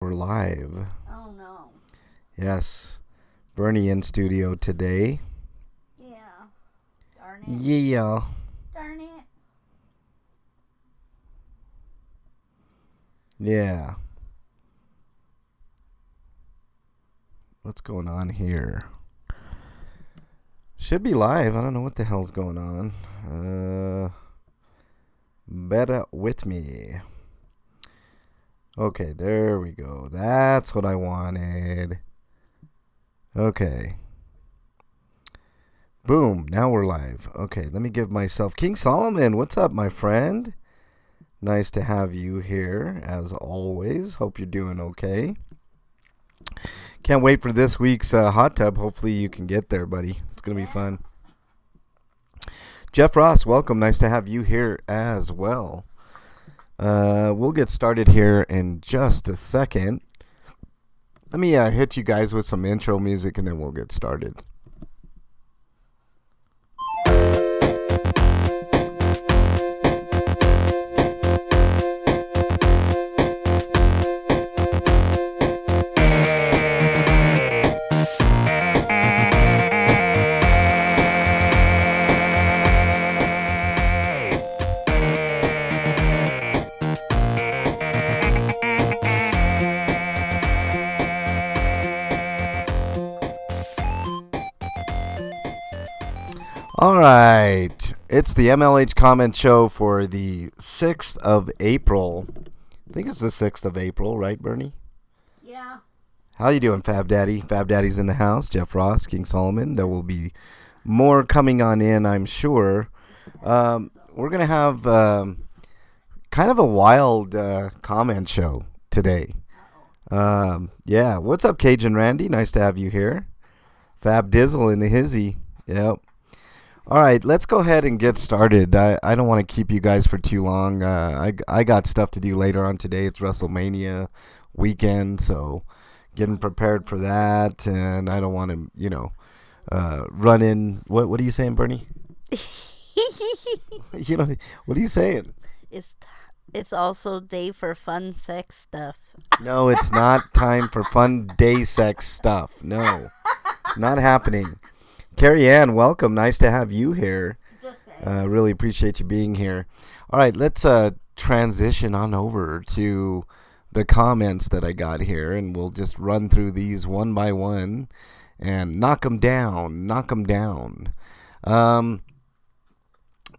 We're live. Oh no. Yes. Bernie in studio today. Yeah. Darn it. Yeah. Darn it. Yeah. What's going on here? Should be live. I don't know what the hell's going on. Better with me. Okay, there we go. That's what I wanted. Okay. Boom. Now we're live. Okay, let me give myself... King Solomon, what's up, my friend? Nice to have you here, as always. Hope you're doing okay. Can't wait for this week's hot tub. Hopefully you can get there, buddy. It's going to be fun. Jeff Ross, welcome. Nice to have you here as well. We'll get started here in just a second. Let me hit you guys with some intro music and then we'll get started. All right, it's the MLH Comment Show for the 6th of April. I think it's the 6th of April, right, Bernie? Yeah. How you doing, Fab Daddy? Fab Daddy's in the house. Jeff Ross, King Solomon. There will be more coming on in, I'm sure. We're going to have kind of a wild comment show today. Yeah, what's up, Cajun Randy? Nice to have you here. Fab Dizzle in the hizzy. Yep. All right, let's go ahead and get started. I don't want to keep you guys for too long. I got stuff to do later on today. It's WrestleMania weekend, so getting prepared for that. And I don't want to, run in. What are you saying, Bernie? What are you saying? It's also day for fun sex stuff. No, it's not time for fun day sex stuff. No, not happening. Carrie Ann, welcome. Nice to have you here. Really appreciate you being here. All right, let's transition on over to the comments that I got here, and we'll just run through these one by one and knock them down. Knock them down. It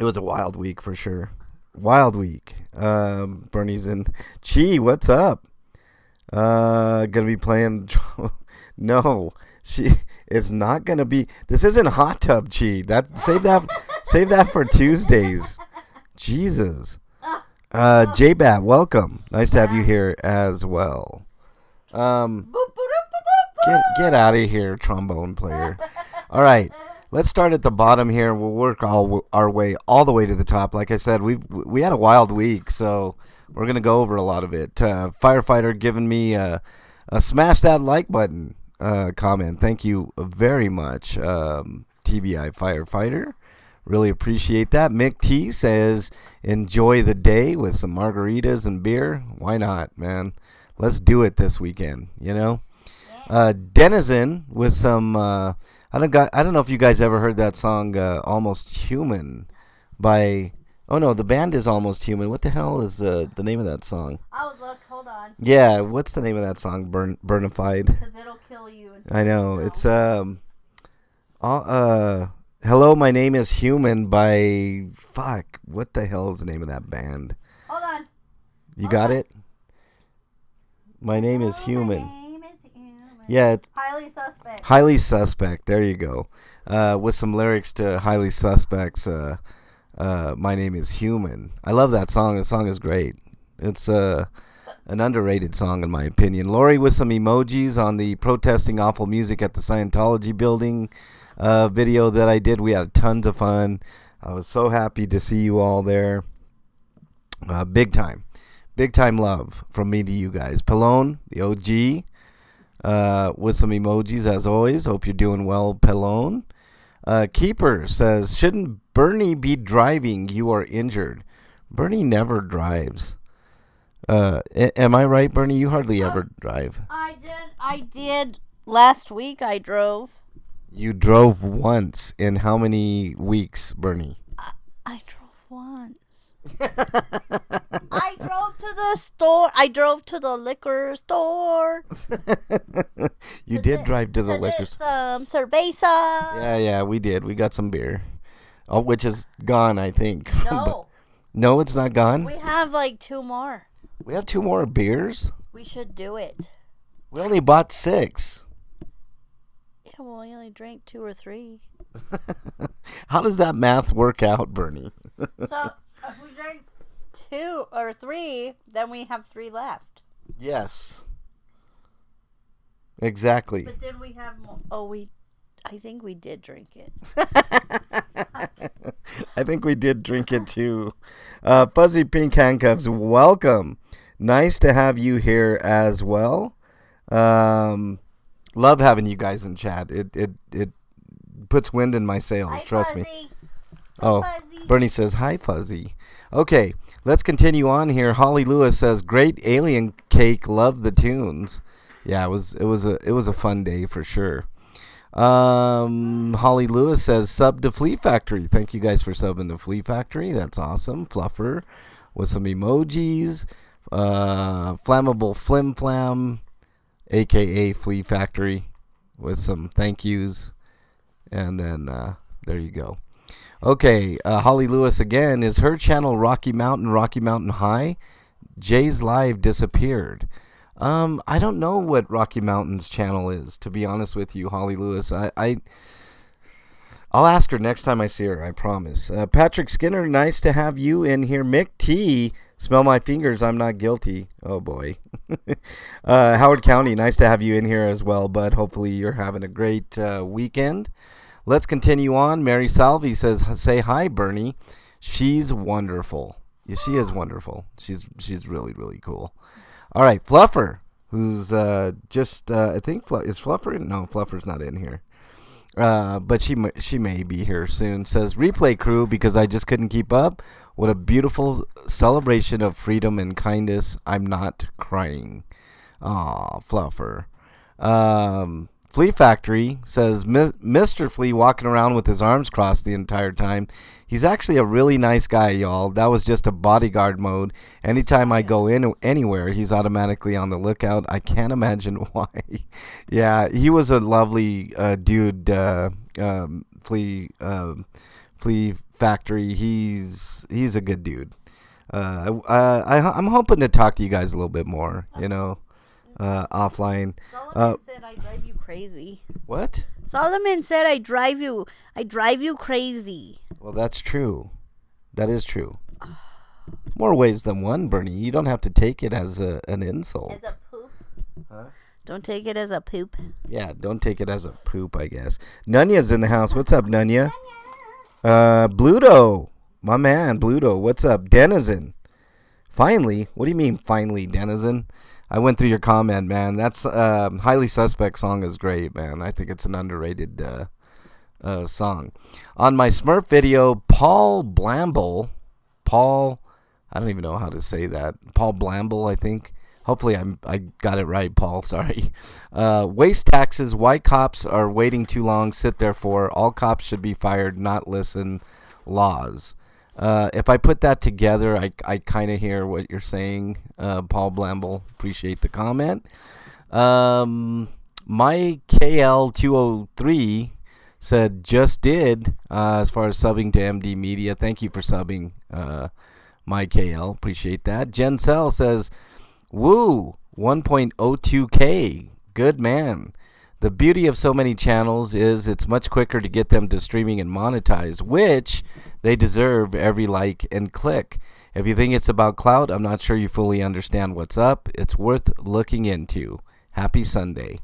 was a wild week for sure. Wild week. Bernie's in. Chi, what's up? Gonna be playing. No, she is not gonna be. This isn't hot tub, Chi. Save that for Tuesdays. Jesus. J-Bat, welcome. Nice to have you here as well. Get out of here, trombone player. All right. Let's start at the bottom here. We'll work our way all the way to the top. Like I said, we had a wild week, so we're gonna go over a lot of it. Firefighter giving me a smash that like button comment. Thank you very much, TBI Firefighter. Really appreciate that. Mick T says, enjoy the day with some margaritas and beer. Why not, man? Let's do it this weekend, Denizen with some... I don't know if you guys ever heard that song, Almost Human, by... Oh, no, the band is Almost Human. What the hell is the name of that song? Oh, look, hold on. Yeah, what's the name of that song? Burnified? Because it'll kill you. I know. It's, Hello, My Name is Human by... Fuck, what the hell is the name of that band? Hold on. You got it? My Name is Human. My name is Human. Yeah. Highly Suspect. Highly Suspect. There you go. With some lyrics to Highly Suspect's My Name is Human. I love that song. The song is great. It's an underrated song in my opinion. Lori with some emojis on the protesting awful music at the Scientology building video that I did. We had tons of fun. I was so happy to see you all there. Big time love from me to you guys. Pelone, the OG, with some emojis as always. Hope you're doing well, Pelone. Keeper says, shouldn't Bernie be driving? You are injured. Bernie never drives. Am I right, Bernie? You hardly ever drive. I did. Last week I drove. You drove once in how many weeks, Bernie? I drove once. I drove to the store. I drove to the liquor store. You did drive to the liquor store. Some cerveza. Yeah, we did. We got some beer. Oh, which is gone, I think. No. No, it's not gone. We have like 2 more. We have 2 more beers. We should do it. We only bought 6. Yeah, well, we only drank 2 or 3. How does that math work out, Bernie? So if we drink 2 or 3, then we have 3 left. Yes. Exactly. But then we have more. Oh, I think we did drink it. I think we did drink it too. Fuzzy Pink Handcuffs, welcome. Nice to have you here as well. Love having you guys in chat. It puts wind in my sails. Hi, trust me. Fuzzy. Oh, Fuzzy. Bernie says hi, Fuzzy. Okay, let's continue on here. Holly Lewis says, "Great alien cake. Love the tunes." Yeah, it was a fun day for sure. Holly Lewis says, "Sub to Flea Factory." Thank you guys for subbing to Flea Factory. That's awesome. Fluffer with some emojis. Flammable Flim Flam, aka Flea Factory, with some thank yous. And then there you go. Okay, Holly Lewis again. Is her channel Rocky Mountain High? Jay's live disappeared. I don't know what Rocky Mountain's channel is, to be honest with you, Holly Lewis. I'll ask her next time I see her, I promise. Patrick Skinner, nice to have you in here. Mick T, smell my fingers, I'm not guilty. Oh boy. Howard County, nice to have you in here as well, bud. Hopefully you're having a great weekend. Let's continue on. Mary Salvi says, "Say hi, Bernie." She's wonderful. Yeah, she is wonderful. She's really, really cool. All right, Fluffer, who's I think is Fluffer in? No, Fluffer's not in here. But she may be here soon. Says, "Replay crew, because I just couldn't keep up. What a beautiful celebration of freedom and kindness. I'm not crying." Aw, Fluffer. Flea Factory says, "Mr. Flea walking around with his arms crossed the entire time. He's actually a really nice guy, y'all. That was just a bodyguard mode. Anytime I go anywhere, he's automatically on the lookout. I can't imagine why." Yeah, he was a lovely dude. Flea Factory. He's a good dude. I'm hoping to talk to you guys a little bit more. Offline. Solomon said I drive you crazy. What? Solomon said I drive you crazy. Well, that's true. That is true. More ways than one, Bernie. You don't have to take it as an insult. As a poop? Huh? Don't take it as a poop. Yeah, don't take it as a poop, I guess. Nunya's in the house. What's up, Nunya? Bluto. My man, Bluto. What's up? Denizen. Finally? What do you mean, finally, Denizen? I went through your comment, man. That's Highly Suspect song is great, man. I think it's an underrated song. On my Smurf video, Paul Blamble, I don't even know how to say that. Paul Blamble, I think. Hopefully I got it right, Paul. Sorry. Waste taxes. Why cops are waiting too long? Sit there for. All cops should be fired, not listen. Laws. If I put that together, I kind of hear what you're saying, Paul Blamble. Appreciate the comment. My KL203 said, "Just did," as far as subbing to MD Media. Thank you for subbing, my KL. Appreciate that. Jen Sell says, "Woo, 1.02K. Good man. The beauty of so many channels is it's much quicker to get them to streaming and monetize, which they deserve every like and click. If you think it's about clout, I'm not sure you fully understand what's up. It's worth looking into. Happy Sunday."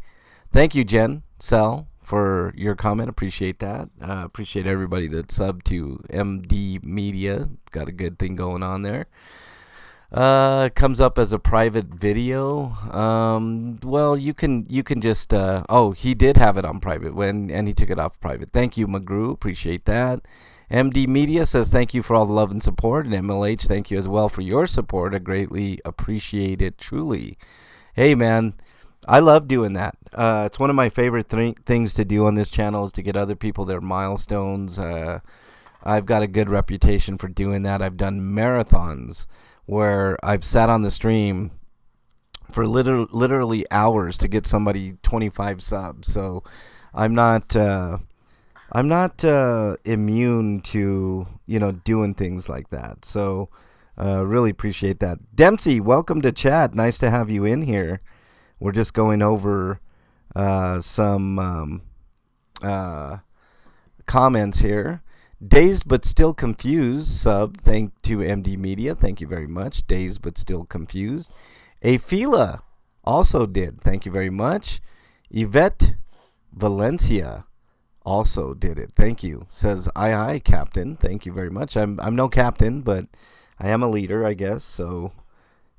Thank you, Jen Sell, for your comment. Appreciate that. Appreciate everybody that subbed to MD Media. Got a good thing going on there. Comes up as a private video. Well, you can just he did have it on private and he took it off private. Thank you, McGrew. Appreciate that. MD Media says thank you for all the love and support. And MLH, thank you as well for your support. I greatly appreciate it, truly. Hey, man, I love doing that. It's one of my favorite things to do on this channel is to get other people their milestones. I've got a good reputation for doing that. I've done marathons where I've sat on the stream for literally hours to get somebody 25 subs. So I'm not immune to, doing things like that. So really appreciate that. Dempsey, welcome to chat. Nice to have you in here. We're just going over some comments here. Dazed but still confused sub. Thank to MD Media. Thank you very much. Dazed but still confused. Afila also did. Thank you very much. Yvette Valencia also did it. Thank you. Says aye, Captain. Thank you very much. I'm no captain, but I am a leader, I guess. So,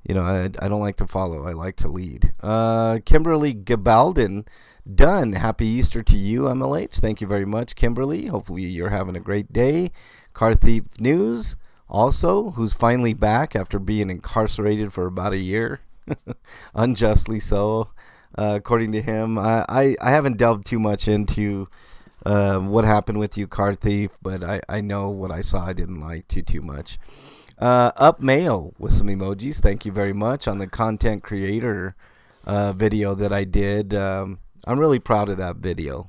I don't like to follow. I like to lead. Kimberly Gabaldon, done. Happy Easter to you, MLH. Thank you very much, Kimberly. Hopefully you're having a great day. Car Thief News, also, who's finally back after being incarcerated for about a year. Unjustly so, according to him. I haven't delved too much into what happened with you, Car Thief, but I know what I saw I didn't like too much. Up Mayo with some emojis. Thank you very much on the content creator video that I did. I'm really proud of that video.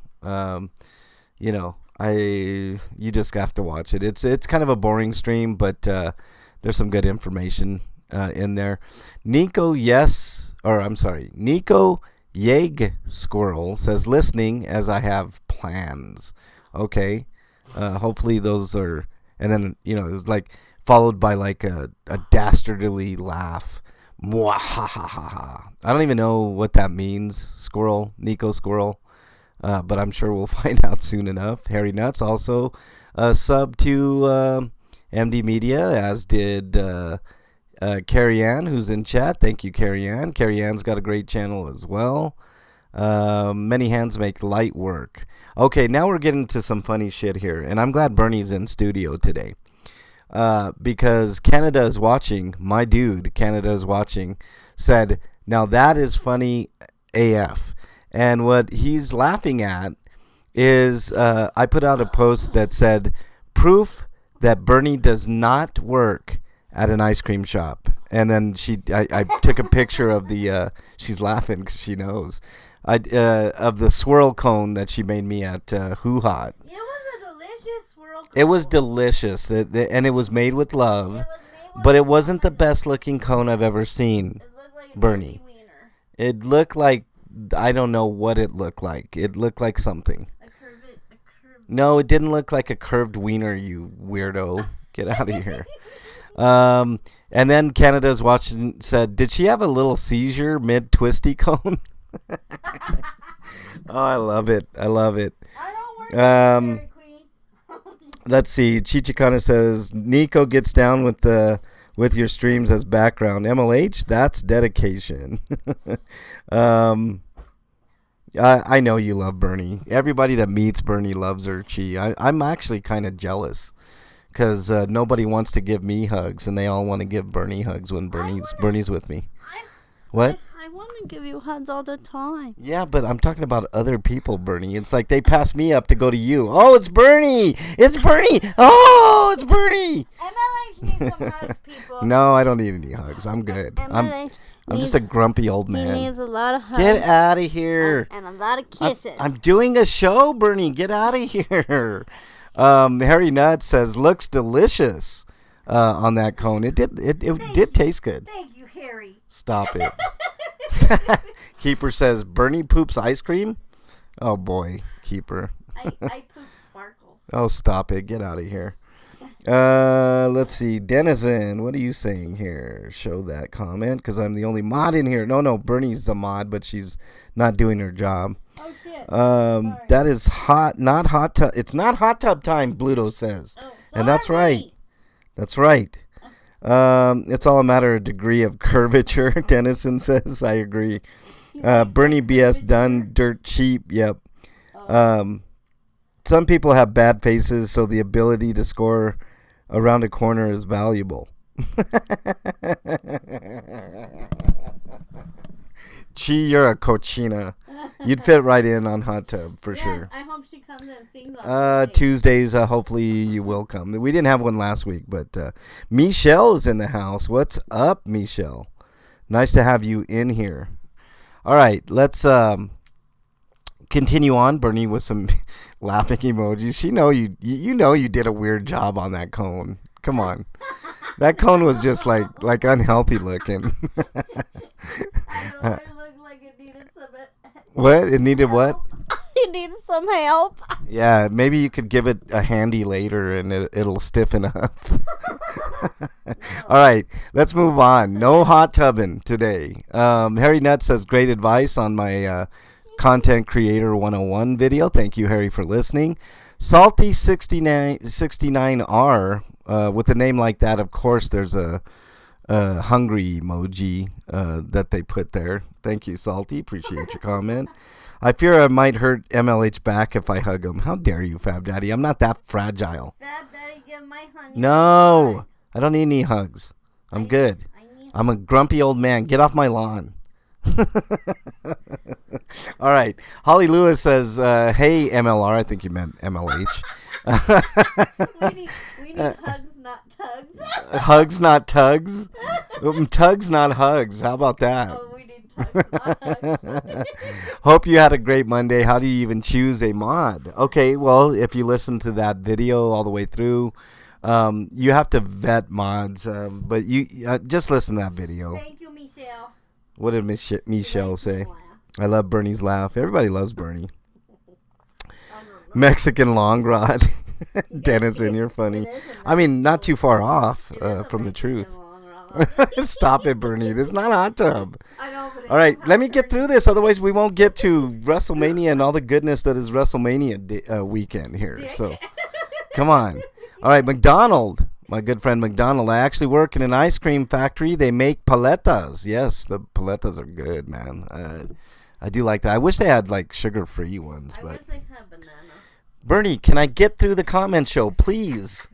You just have to watch it. It's kind of a boring stream, but there's some good information in there. Nico Yeg Squirrel says listening as I have plans. Okay. Hopefully those are, and then, it was like followed by like a dastardly laugh. Mwahahaha. I don't even know what that means. Squirrel, Nico Squirrel. But I'm sure we'll find out soon enough. Harry Nuts also sub to MD Media, as did Carrie Ann, who's in chat. Thank you, Carrie Ann. Carrie Ann's got a great channel as well. Many hands make light work. Okay, now we're getting to some funny shit here, and I'm glad Bernie's in studio today. Because Canada is watching, my dude, Canada is watching, said, now that is funny AF. And what he's laughing at is I put out a post that said, proof that Bernie does not work at an ice cream shop. And then I took a picture of the, she's laughing because she knows, of the swirl cone that she made me at Hoo Hot. It was a delicious swirl cone. It was delicious, and it was made with love, but it wasn't the best looking cone I've ever seen, It looked like Bernie. wiener. It looked like, I don't know what it looked like. It looked like something. A curved. No, it didn't look like a curved wiener, you weirdo. Get out of here. And then Canada's watching, said, did she have a little seizure mid-twisty cone? Oh, I love it. I love it. I don't work at Dairy Queen. Let's see. Chichikana says, Nico gets down with your streams as background. MLH, that's dedication. I know you love Bernie. Everybody that meets Bernie loves her. I'm actually kind of jealous because nobody wants to give me hugs, and they all want to give Bernie hugs when Bernie's with me. What? I want to give you hugs all the time. Yeah, but I'm talking about other people, Bernie. It's like they pass me up to go to you. Oh, it's Bernie! It's Bernie! Oh, it's Bernie! MLH needs some hugs, people. No, I don't need any hugs. I'm good. MLH I'm just a grumpy old He man. needs a lot of hugs. Get out of here. And a lot of kisses. I'm doing a show, Bernie. Get out of here. Harry Nuts says, looks delicious on that cone. It did taste good. Thank you, Harry. Stop it. Keeper says, Bernie poops ice cream? Oh, boy, Keeper. I poop sparkles. Oh, stop it. Get out of here. Let's see. Denizen, what are you saying here? Show that comment because I'm the only mod in here. No, Bernie's a mod, but she's not doing her job. Oh, shit. That is not hot tub. It's not hot tub time, Bluto says. Oh, and that's right. That's right. It's all a matter of degree of curvature, Dennison says. I agree. Bernie BS done dirt cheap. Yep. Some people have bad faces, so the ability to score around a corner is valuable. Chi, you're a cochina. You'd fit right in on Hot Tub for sure. I hope she comes and sings on Tuesdays, hopefully you will come. We didn't have one last week, but Michelle is in the house. What's up, Michelle? Nice to have you in here. All right, let's continue on, Bernie, with some laughing emojis. You know you did a weird job on that cone. Come on. That cone was just like unhealthy looking. I know, it looked like it needed some What? It needed what? It needed some help. Yeah, maybe you could give it a handy later and it'll stiffen up. All right, let's move on. No hot tubbing today. Harry Nutt says, great advice on my Content Creator 101 video. Thank you, Harry, for listening. Salty69R, with a name like that, of course, there's a hungry emoji that they put there. Thank you, Salty. Appreciate your comment. I fear I might hurt MLH back if I hug him. How dare you, Fab Daddy? I'm not that fragile. Fab Daddy, give my honey. No, I don't need any hugs. I'm good. I'm a grumpy old man. Get off my lawn. All right. Holly Lewis says, hey, MLR. I think you meant MLH. we need hugs, not tugs. Hugs, not tugs? Tugs, not hugs. How about that? Oh, we need tugs, not hugs. Hope you had a great Monday. How do you even choose a mod? Okay, well, if you listen to that video all the way through, you have to vet mods, but you just listen to that video. Thank you, Michelle. What did Michelle say? I love Bernie's laugh. Everybody loves Bernie. Mexican long rod. Dennison, you're funny. I mean, not too far off from the truth. Stop it, Bernie. This is not a hot tub. I know, but all right, let me get through this. Otherwise, we won't get to WrestleMania and all the goodness that is WrestleMania weekend here. So, come on. All right, McDonald. My good friend McDonald. I actually work in an ice cream factory. They make paletas. Yes, the paletas are good, man. I do like that. I wish they had like sugar-free ones. I wish they had banana. Bernie, can I get through the comment show, please?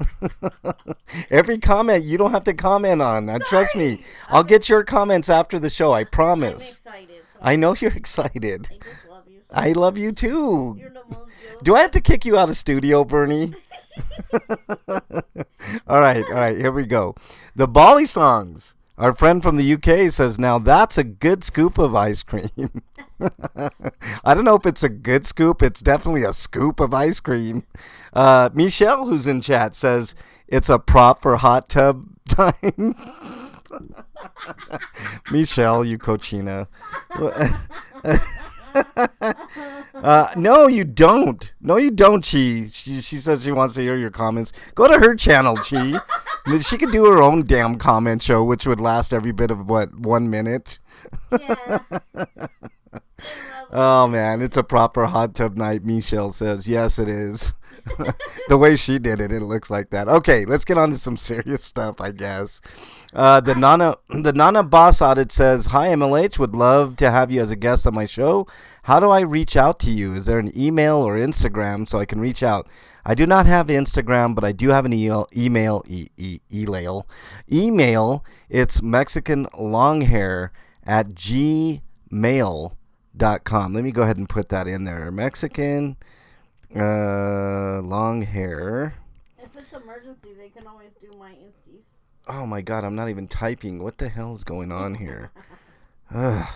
Every comment you don't have to comment on. Trust me. I'll get your comments after the show. I promise. I'm excited. So I know you're excited. I just love you. I love you too. You're the most beautiful. Do I have to kick you out of studio, Bernie? All right, here we go. The Bali songs. Our friend from the UK says, now that's a good scoop of ice cream. I don't know if it's a good scoop. It's definitely a scoop of ice cream. Michelle, who's in chat, says, it's a prop for hot tub time. Michelle, you cochina. No, you don't. No, you don't, Chi. She says she wants to hear your comments. Go to her channel, Chi. She could do her own damn comment show, which would last every bit of, 1 minute? Yeah. Oh, man, it's a proper hot tub night, Michelle says. Yes, it is. The way she did it, it looks like that. Okay, let's get on to some serious stuff, I guess. The Nana Boss Audit says, hi, MLH, would love to have you as a guest on my show. How do I reach out to you? Is there an email or Instagram so I can reach out? I do not have Instagram, but I do have an email. It's mexicanlonghair@gmail.com. Let me go ahead and put that in there. Mexican long hair. If it's emergency, they can always do my insties. Oh my God, I'm not even typing. What the hell is going on here? Ugh.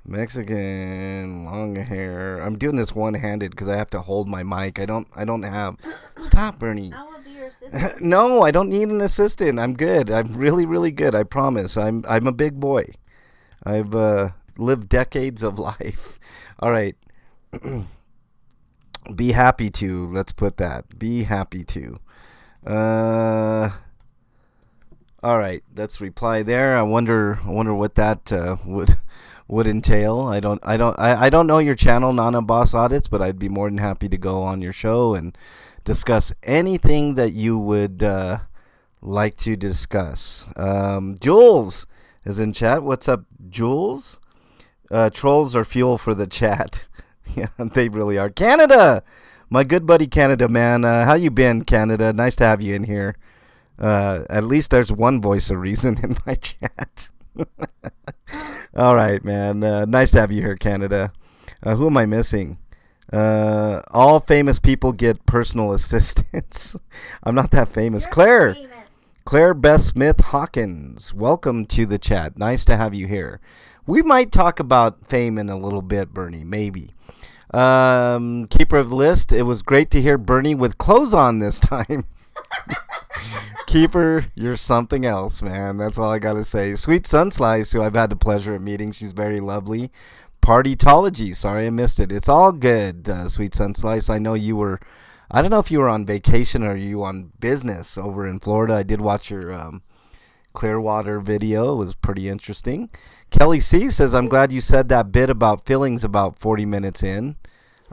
Mexican long hair. I'm doing this one-handed because I have to hold my mic. I don't have. Stop, Bernie. I will be your assistant. No, I don't need an assistant. I'm good. I'm really, really good. I promise. I'm a big boy. I've lived decades of life. All right. Be happy to. Let's put that. Be happy to. All right. Let's reply there. I wonder what that would entail. I don't know your channel, Nana Boss Audits, but I'd be more than happy to go on your show and discuss anything that you would like to discuss. Jules is in chat. What's up, Jules? Trolls are fuel for the chat. Yeah, they really are. Canada! My good buddy Canada, man. How you been, Canada? Nice to have you in here. At least there's one voice of reason in my chat. All right, man. Nice to have you here, Canada. Who am I missing? All famous people get personal assistants. I'm not that famous. Claire Beth Smith Hawkins, welcome to the chat. Nice to have you here. We might talk about fame in a little bit, Bernie, maybe. Keeper of the list, it was great to hear Bernie with clothes on this time. Keeper, you're something else, man. That's all I got to say. Sweet Sunslice, who I've had the pleasure of meeting. She's very lovely. Partytology, sorry I missed it. It's all good, Sweet Sunslice. I know you were, I don't know if you were on vacation or you on business over in Florida. I did watch your Clearwater video. It was pretty interesting. Kelly C says, I'm glad you said that bit about feelings about 40 minutes in.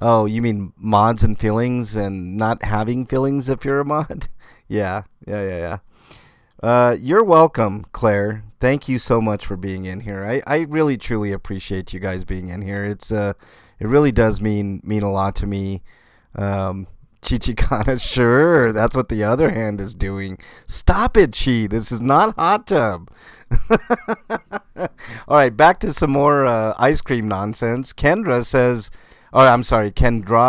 Oh, you mean mods and feelings and not having feelings if you're a mod? Yeah. You're welcome, Claire. Thank you so much for being in here. I really, truly appreciate you guys being in here. It really does mean a lot to me. Chichikana, sure. That's what the other hand is doing. Stop it, Chi. This is not hot tub. All right, back to some more ice cream nonsense. Kendra says, Kendraru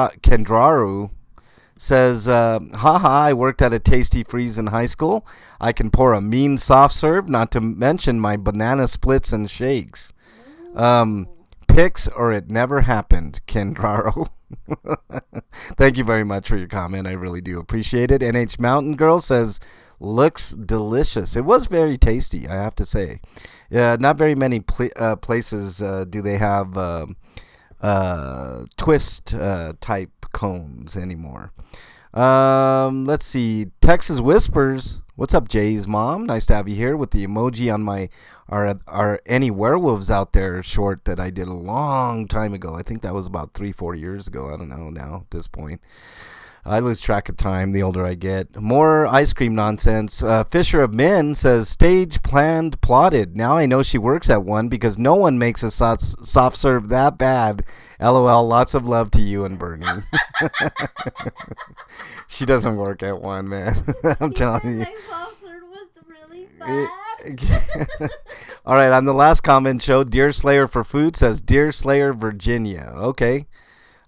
says, haha, I worked at a Tasty Freeze in high school. I can pour a mean soft serve, not to mention my banana splits and shakes. Pics or it never happened, Kendraru. Thank you very much for your comment. I really do appreciate it. NH Mountain Girl says, looks delicious. It was very tasty, I have to say. Not very many places do they have twist type cones anymore. Let's see. Texas Whispers. What's up, Jay's mom? Nice to have you here with the emoji on my Are Any Werewolves Out There short that I did a long time ago. I think that was about 3-4 years ago. I don't know now at this point. I lose track of time the older I get. More ice cream nonsense. Fisher of Men says, stage planned, plotted. Now I know she works at one because no one makes a soft serve that bad. LOL, lots of love to you and Bernie. She doesn't work at one, man. I'm telling you. My soft serve was really bad. All right, on the last comment show, Deer Slayer for Food says, Deer Slayer, Virginia. Okay.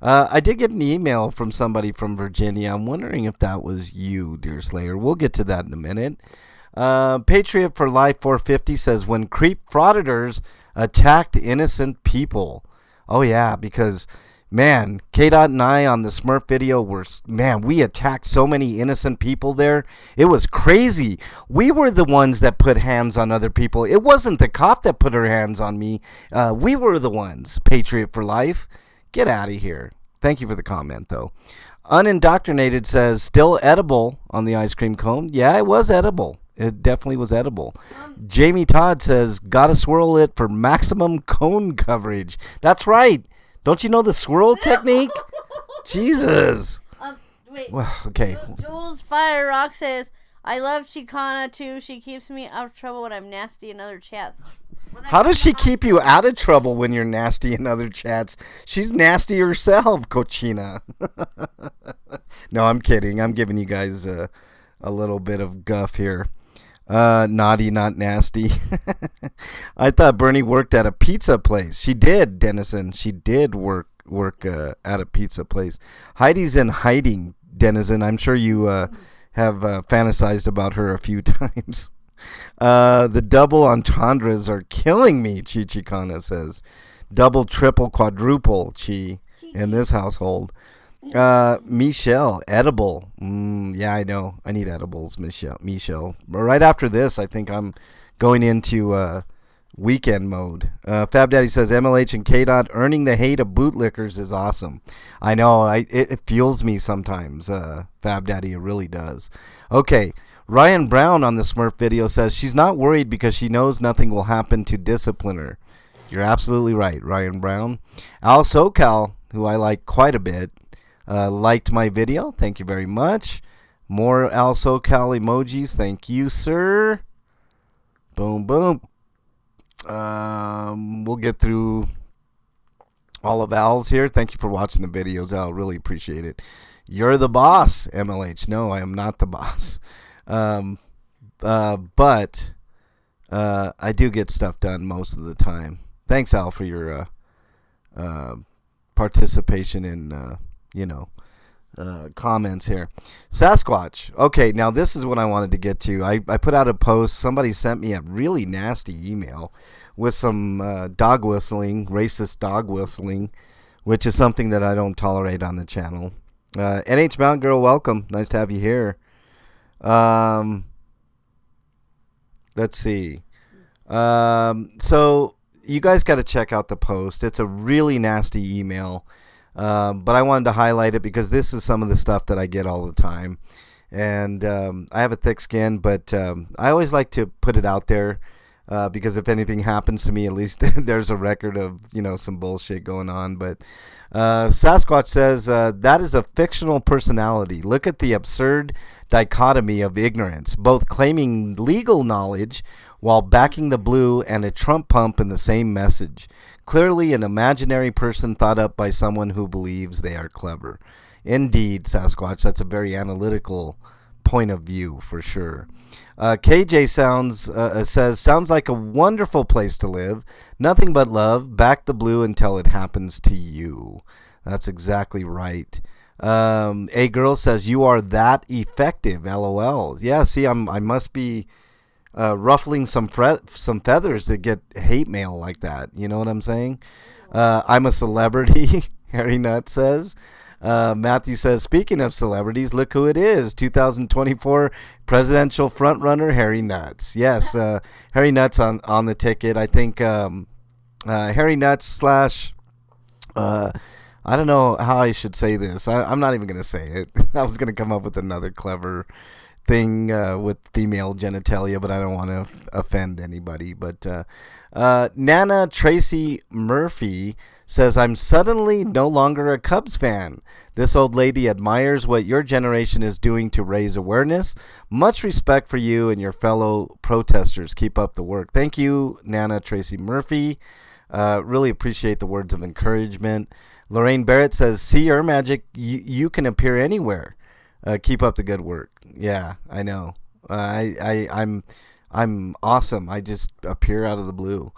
I did get an email from somebody from Virginia. I'm wondering if that was you, Dear Slayer. We'll get to that in a minute. Patriot for Life 450 says, when creep frauditors attacked innocent people. Oh, yeah, because, man, K-Dot and I on the Smurf video we attacked so many innocent people there. It was crazy. We were the ones that put hands on other people. It wasn't the cop that put her hands on me. We were the ones, Patriot for Life. Get out of here. Thank you for the comment, though. Unindoctrinated says, still edible on the ice cream cone. Yeah, it was edible. It definitely was edible. Jamie Todd says, gotta swirl it for maximum cone coverage. That's right. Don't you know the swirl technique? Jesus. Wait. Well, okay. Jules Fire Rock says, I love Chicana too. She keeps me out of trouble when I'm nasty in other chats. How does she keep you out of trouble when you're nasty in other chats? She's nasty herself, Cochina. No, I'm kidding. I'm giving you guys a little bit of guff here. Naughty, not nasty. I thought Bernie worked at a pizza place. She did, Dennison. She did work at a pizza place. Heidi's in hiding, Dennison. I'm sure you have fantasized about her a few times. The double entendres are killing me, Chichikana says. Double, triple, quadruple, Chi, in this household. Michelle, edible. Yeah, I know. I need edibles, Michelle. But right after this, I think I'm going into weekend mode. Fab Daddy says, MLH and K-Dot earning the hate of bootlickers is awesome. I know. It fuels me sometimes, Fab Daddy. It really does. Okay. Ryan Brown on the Smurf video says she's not worried because she knows nothing will happen to discipline her. You're absolutely right, Ryan Brown. Al SoCal, who I like quite a bit, liked my video. Thank you very much. More Al SoCal emojis. Thank you, sir. Boom, boom. We'll get through All of Al's here. Thank you for watching the videos, Al. Really appreciate it. You're the boss, MLH. No, I am not the boss. But I do get stuff done most of the time. Thanks, Al, for your participation in, comments here. Sasquatch. Okay, now this is what I wanted to get to. I put out a post. Somebody sent me a really nasty email with some dog whistling, racist dog whistling, which is something that I don't tolerate on the channel. NH Mountain Girl, welcome. Nice to have you here. Let's see. So you guys got to check out the post. It's a really nasty email, but I wanted to highlight it because this is some of the stuff that I get all the time. And I have a thick skin, but I always like to put it out there. Because if anything happens to me, at least there's a record of, some bullshit going on. But Sasquatch says, that is a fictional personality. Look at the absurd dichotomy of ignorance, both claiming legal knowledge while backing the blue and a Trump pump in the same message. Clearly an imaginary person thought up by someone who believes they are clever. Indeed, Sasquatch, that's a very analytical point of view for sure. KJ says, sounds like a wonderful place to live. Nothing but love. Back the blue until it happens to you. That's exactly right. A girl says, you are that effective. LOL. Yeah, see, I must be ruffling some feathers to get hate mail like that. You know what I'm saying? I'm a celebrity, Harry Nutt says. Matthew says, speaking of celebrities, look who it is. 2024 presidential frontrunner Harry Nuts. Yes, Harry Nuts on the ticket. I think Harry Nuts slash, I don't know how I should say this. I'm not even going to say it. I was going to come up with another clever thing with female genitalia, but I don't want to offend anybody. But Nana Tracy Murphy says, I'm suddenly no longer a Cubs fan. This old lady admires what your generation is doing to raise awareness. Much respect for you and your fellow protesters. Keep up the work. Thank you, Nana Tracy Murphy. Really appreciate the words of encouragement. Lorraine Barrett says, see your magic. You can appear anywhere. Keep up the good work. Yeah, I know. I'm awesome. I just appear out of the blue.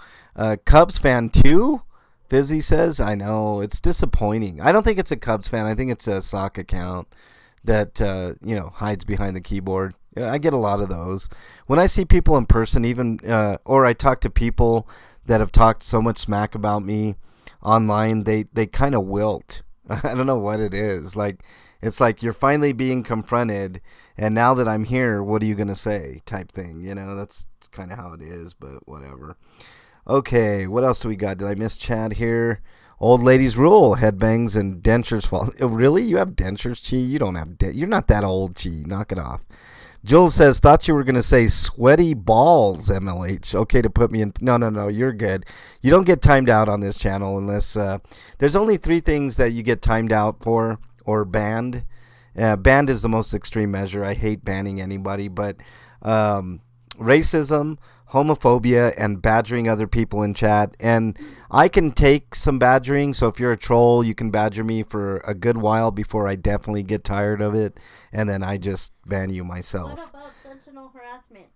Cubs fan too? Fizzy says, I know. It's disappointing. I don't think it's a Cubs fan. I think it's a sock account that, hides behind the keyboard. I get a lot of those. When I see people in person, even, or I talk to people that have talked so much smack about me online, they kind of wilt. I don't know what it is. It's like you're finally being confronted, and now that I'm here, what are you going to say type thing. That's kind of how it is, but whatever. Okay, what else do we got? Did I miss Chad here? Old ladies rule. Headbangs and dentures fall. Oh, really? You have dentures, Chi? You don't have you're not that old, Chi. Knock it off. Jules says, thought you were going to say sweaty balls, MLH. Okay to put me in. No, you're good. You don't get timed out on this channel unless there's only 3 things that you get timed out for or banned. Banned is the most extreme measure. I hate banning anybody, but racism, homophobia, and badgering other people in chat. And I can take some badgering, so if you're a troll, you can badger me for a good while before I definitely get tired of it, and then I just ban you myself. What about sentinel harassment?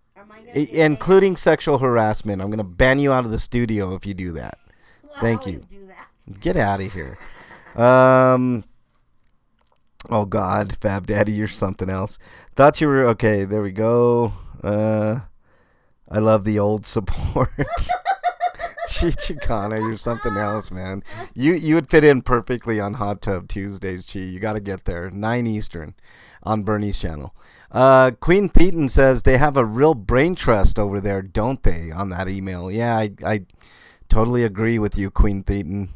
Including sexual harassment. I'm going to ban you out of the studio if you do that. Well, Thank you. do that. Get out of here. Oh, God, Fab Daddy, you're something else. Thought you were... Okay, there we go. I love the old support. Chicana, you're something else, man. You would fit in perfectly on Hot Tub Tuesdays, Chi. You got to get there. 9 Eastern on Bernie's channel. Queen Thetan says they have a real brain trust over there, don't they, on that email? Yeah, I totally agree with you, Queen Thetan.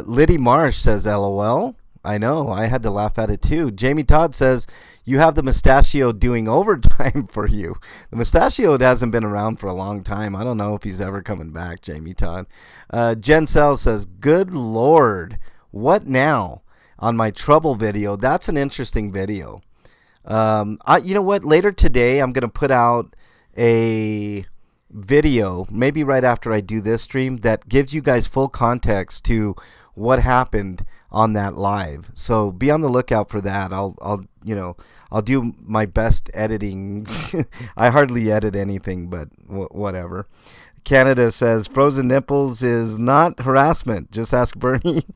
Liddy Marsh says, LOL. I know. I had to laugh at it, too. Jamie Todd says, you have the mustachio doing overtime for you. The mustachio hasn't been around for a long time. I don't know if he's ever coming back, Jamie Todd. Jen Sell says, good Lord, what now? On my trouble video. That's an interesting video. You know what? Later today, I'm going to put out a video, maybe right after I do this stream, that gives you guys full context to what happened on that live. So be on the lookout for that. I'll do my best editing. I hardly edit anything, but whatever. Canada says frozen nipples is not harassment. Just ask Bernie.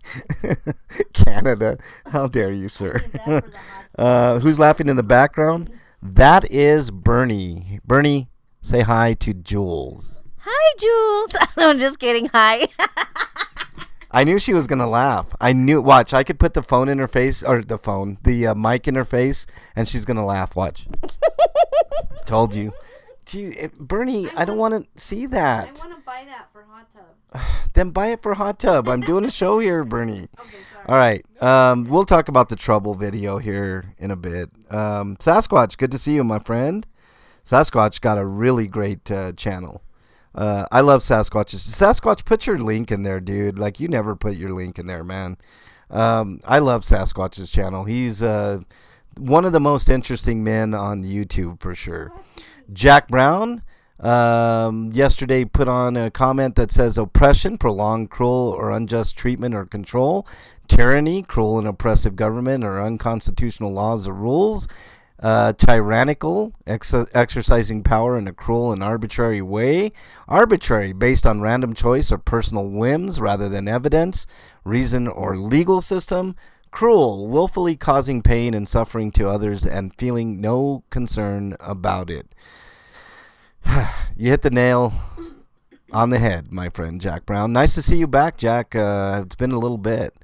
Canada, how dare you, sir? Who's laughing in the background? That is Bernie. Bernie, say hi to Jules. Hi, Jules. I'm just kidding. Hi. I knew she was going to laugh. I knew. Watch, I could put the phone in her face, or the mic in her face, and she's going to laugh. Watch. Told you. Gee, Bernie, I don't want to see that. I want to buy that for hot tub. Then buy it for hot tub. I'm doing a show here, Bernie. Okay, sorry. All right. We'll talk about the trouble video here in a bit. Sasquatch, good to see you, my friend. Sasquatch got a really great channel. I love Sasquatch. Sasquatch, put your link in there, dude. Like, you never put your link in there, man. I love Sasquatch's channel. He's one of the most interesting men on YouTube, for sure. Jack Brown yesterday put on a comment that says oppression, prolonged, cruel, or unjust treatment or control, tyranny, cruel and oppressive government, or unconstitutional laws or rules, tyrannical, exercising power in a cruel and arbitrary way, arbitrary, based on random choice or personal whims rather than evidence, reason, or legal system, cruel, willfully causing pain and suffering to others and feeling no concern about it. You hit the nail on the head, my friend Jack Brown. Nice to see you back, Jack. It's been a little bit.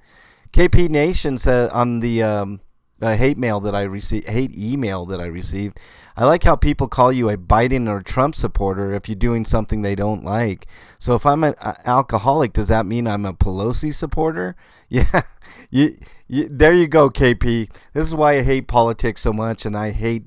KP Nation said on the hate email that I received, I like how people call you a Biden or Trump supporter if you're doing something they don't like. So if I'm an alcoholic, does that mean I'm a Pelosi supporter? Yeah, there you go, KP. This is why I hate politics so much, and I hate,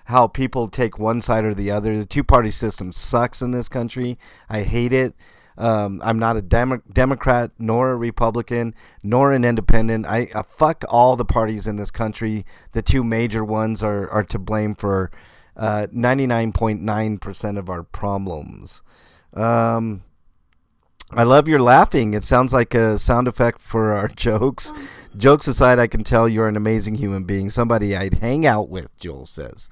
how people take one side or the other. The two-party system sucks in this country. I hate it. I'm not a Democrat, nor a Republican, nor an independent. I fuck all the parties in this country. The two major ones are to blame for 99.9% of our problems. I love your laughing. It sounds like a sound effect for our jokes. Jokes aside, I can tell you're an amazing human being. Somebody I'd hang out with, Jules says.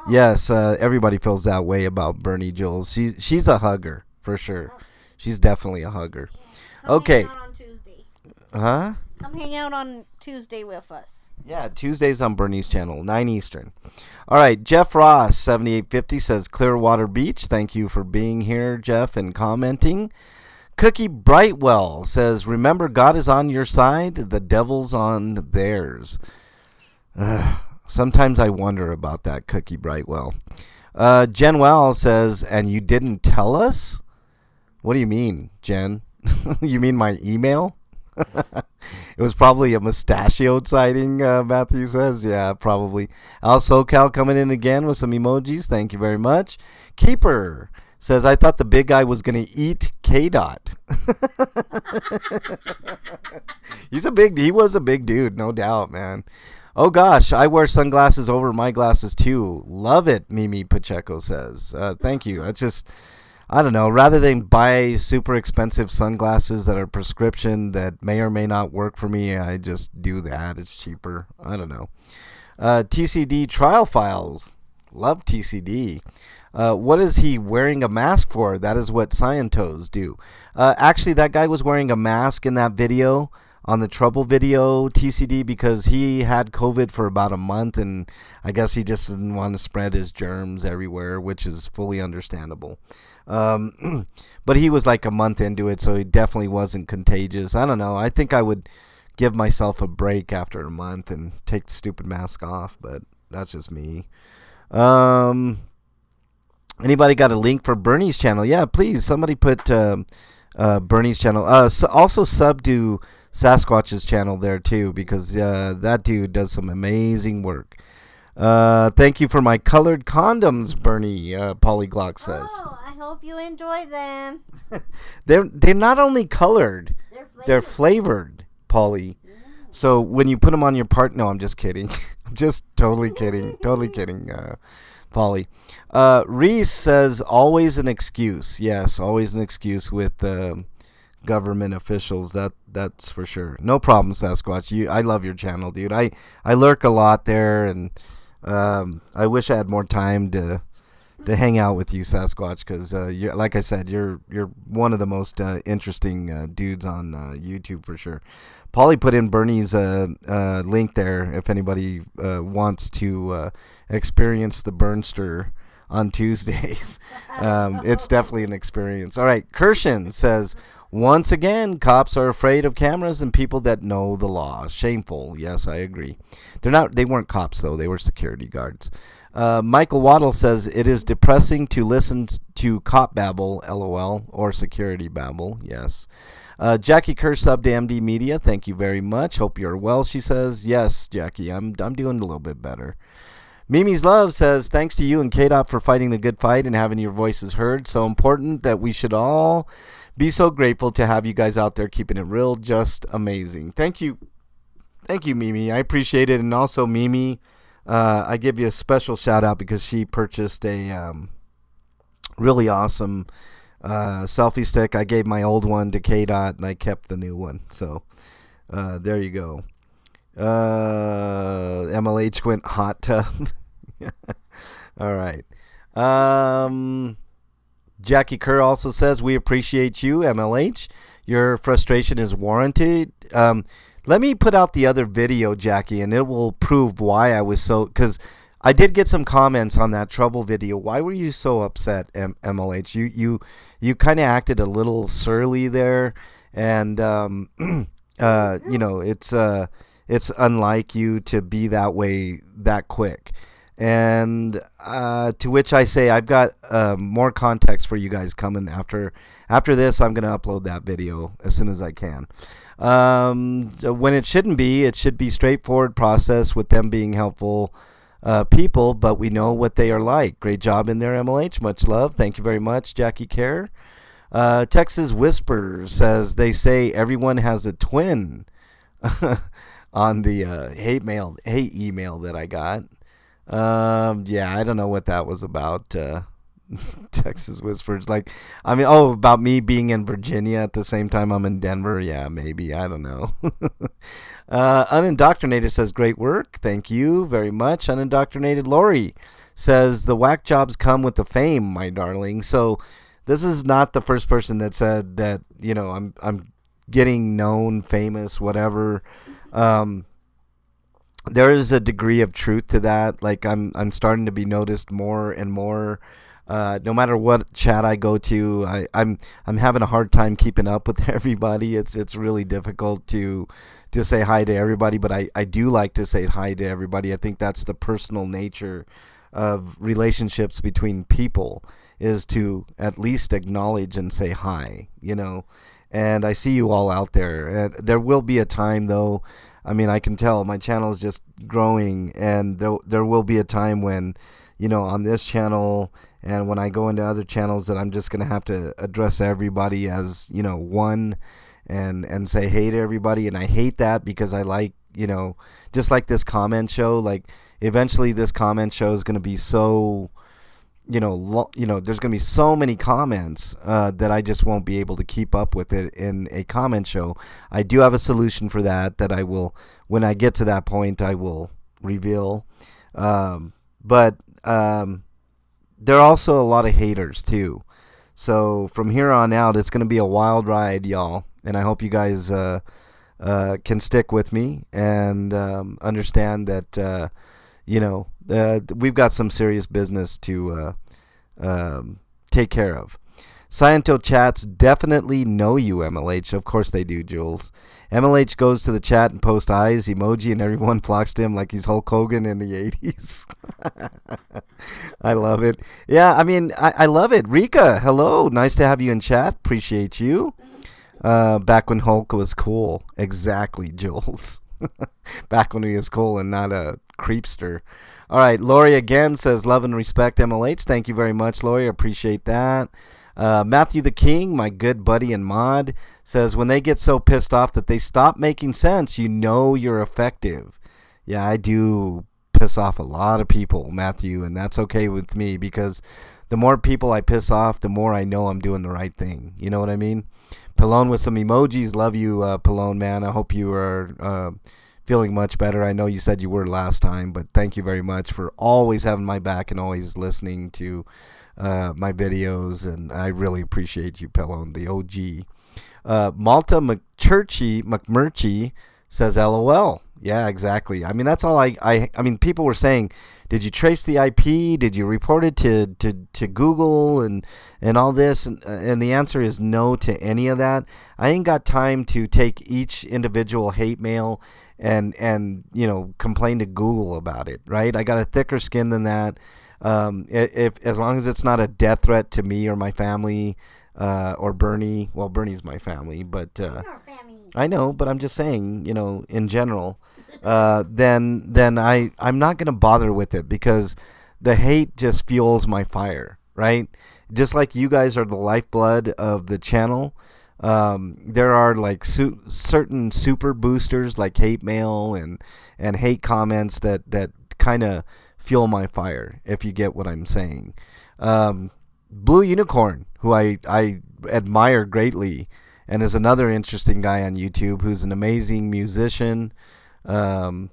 Yes, everybody feels that way about Bernie, Jules. She's a hugger, for sure. She's definitely a hugger. Okay. Come hang out on Tuesday. Huh? Come hang out on Tuesday with us. Yeah, Tuesdays on Bernie's channel, 9 Eastern. All right, Jeff Ross, 7850, says Clearwater Beach. Thank you for being here, Jeff, and commenting. Cookie Brightwell says, remember, God is on your side, the devil's on theirs. Sometimes I wonder about that, Cookie Brightwell. Jen Well says, and you didn't tell us? What do you mean, Jen? You mean my email? It was probably a mustachioed sighting, Matthew says. Yeah, probably. Al SoCal coming in again with some emojis. Thank you very much. Keeper says, I thought the big guy was going to eat K-Dot. He was a big dude, no doubt, man. Oh, gosh, I wear sunglasses over my glasses, too. Love it, Mimi Pacheco says. Thank you. That's just, I don't know, rather than buy super expensive sunglasses that are prescription that may or may not work for me, I just do that. It's cheaper. I don't know. TCD Trial Files. Love TCD. What is he wearing a mask for? That is what Scientos do. Actually, that guy was wearing a mask in that video, on the trouble video, TCD, because he had COVID for about a month, and I guess he just didn't want to spread his germs everywhere, which is fully understandable. But he was like a month into it, so he definitely wasn't contagious. I don't know. I think I would give myself a break after a month and take the stupid mask off, but that's just me. Anybody got a link for Bernie's channel? Yeah, please. Somebody put Bernie's channel. Also sub to Sasquatch's channel there too, because that dude does some amazing work. Thank you for my colored condoms, Bernie. Polyglot says. Oh, I hope you enjoy them. They're not only colored, they're flavored, Polly. Yeah. So when you put them on your part, no, I'm just kidding. I'm just totally kidding. Totally kidding. Polly. Reese says, always an excuse. Yes, always an excuse with government officials. That's for sure. No problem, Sasquatch. I love your channel, dude. I lurk a lot there, and I wish I had more time to hang out with you, Sasquatch, because you're, like I said, you're one of the most interesting dudes on YouTube for sure. Polly put in Bernie's link there if anybody wants to experience the Burnster on Tuesdays. It's definitely an experience. All right, Kirshen says, once again, cops are afraid of cameras and people that know the law. Shameful. Yes, I agree. They weren't cops, though. They were security guards. Michael Waddle says, it is depressing to listen to cop babble, LOL, or security babble. Yes. Jackie Kerr subbed to MD Media. Thank you very much. Hope you're well, she says. Yes, Jackie, I'm doing a little bit better. Mimi's Love says, thanks to you and KDOT for fighting the good fight and having your voices heard. So important that we should all be so grateful to have you guys out there keeping it real. Just amazing. Thank you. Thank you, Mimi. I appreciate it. And also, Mimi, I give you a special shout out because she purchased a really awesome selfie stick. I gave my old one to KDOT and I kept the new one. So there you go. MLH went hot tub. All right. Jackie Kerr also says, we appreciate you, MLH. Your frustration is warranted. Let me put out the other video, Jackie, and it will prove why I was so... Because I did get some comments on that trouble video. Why were you so upset, MLH? You kind of acted a little surly there. And, it's unlike you to be that way that quick. And to which I say, I've got more context for you guys coming after this. I'm going to upload that video as soon as I can. When it shouldn't be, it should be straightforward process with them being helpful people, but we know what they are like. Great job in there, MLH. Much love. Thank you very much, Jackie Kerr. Texas Whisper says, they say everyone has a twin on the hate email that I got. Yeah, I don't know what that was about. Texas Whispers, about me being in Virginia at the same time I'm in Denver. Yeah, maybe, I don't know. Unindoctrinated says, great work, thank you very much. Unindoctrinated Lori says, the whack jobs come with the fame, my darling. So this is not the first person that said that, I'm getting known, famous, whatever. There is a degree of truth to that. Like I'm starting to be noticed more and more. No matter what chat I go to, I'm having a hard time keeping up with everybody. It's really difficult to say hi to everybody, but I do like to say hi to everybody. I think that's the personal nature of relationships between people, is to at least acknowledge and say hi, And I see you all out there. There will be a time, though. I mean, I can tell my channel is just growing, and there will be a time when, on this channel and when I go into other channels, that I'm just going to have to address everybody as, one and say hey to everybody. And I hate that because I like, just like this comment show, like eventually this comment show is going to be so... there's going to be so many comments that I just won't be able to keep up with it in a comment show. I do have a solution for that I will, when I get to that point, I will reveal. But there are also a lot of haters too. So from here on out, it's going to be a wild ride, y'all. And I hope you guys can stick with me and understand that, we've got some serious business to take care of. Sciento chats definitely know you, MLH. Of course they do, Jules. MLH goes to the chat and posts eyes emoji, and everyone flocks to him like he's Hulk Hogan in the 80s. I love it. Yeah, I mean, I love it. Rika, hello. Nice to have you in chat. Appreciate you. Back when Hulk was cool. Exactly, Jules. Back when he was cool and not a creepster. All right, Lori again says, love and respect, MLH. Thank you very much, Lori. Appreciate that. Matthew the King, my good buddy and mod, says, when they get so pissed off that they stop making sense, you're effective. Yeah, I do piss off a lot of people, Matthew, and that's okay with me because the more people I piss off, the more I know I'm doing the right thing. You know what I mean? Pallone with some emojis. Love you, Pallone, man. I hope you are feeling much better. I know you said you were last time, but thank you very much for always having my back and always listening to my videos, and I really appreciate you, Pallone, the OG. Malta McMurchie says LOL. Yeah, exactly. I mean, that's all I mean, people were saying, did you trace the IP? Did you report it to Google and all this? And the answer is no to any of that. I ain't got time to take each individual hate mail and complain to Google about it, right? I got a thicker skin than that. If as long as it's not a death threat to me or my family, or Bernie. Well, Bernie's my family, but I know, but I'm just saying, in general, then I'm not gonna bother with it, because the hate just fuels my fire, right? Just like you guys are the lifeblood of the channel. There are like certain super boosters like hate mail and hate comments that kind of fuel my fire, if you get what I'm saying. Blue Unicorn, who I admire greatly, and is another interesting guy on YouTube who's an amazing musician. I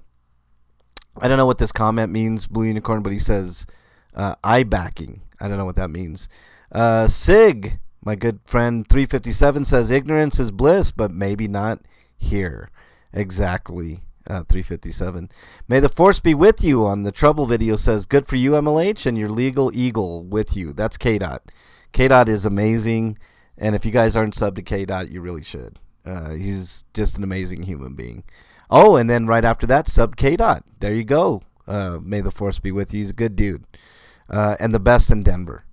don't know what this comment means, Blue Unicorn, but he says eye backing. I don't know what that means. Sig, my good friend 357, says ignorance is bliss, but maybe not here. Exactly. 357. May the force be with you on the trouble video says, good for you, MLH, and your legal eagle with you. That's K-Dot. K-Dot is amazing, and if you guys aren't subbed to K-Dot, you really should. He's just an amazing human being. Oh, and then right after that, sub K-Dot. There you go. May the force be with you. He's a good dude. And the best in Denver.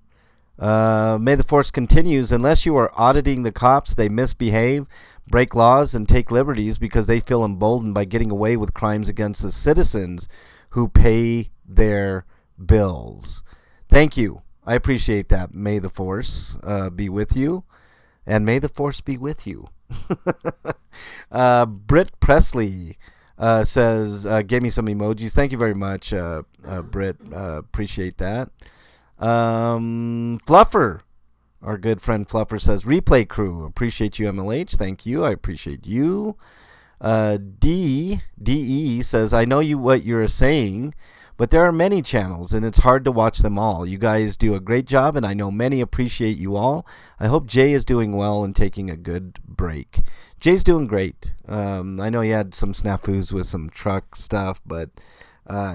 May the force continues. Unless you are auditing the cops, they misbehave, break laws, and take liberties because they feel emboldened by getting away with crimes against the citizens who pay their bills. Thank you. I appreciate that. May the force be with you. And may the force be with you. Britt Presley says, gave me some emojis. Thank you very much, Britt. Appreciate that. Fluffer, our good friend Fluffer says, replay crew, appreciate you, MLH. Thank you. I appreciate you. DE says, I know what you're saying, but there are many channels and it's hard to watch them all. You guys do a great job, and I know many appreciate you all. I hope Jay is doing well and taking a good break. Jay's doing great. I know he had some snafus with some truck stuff, but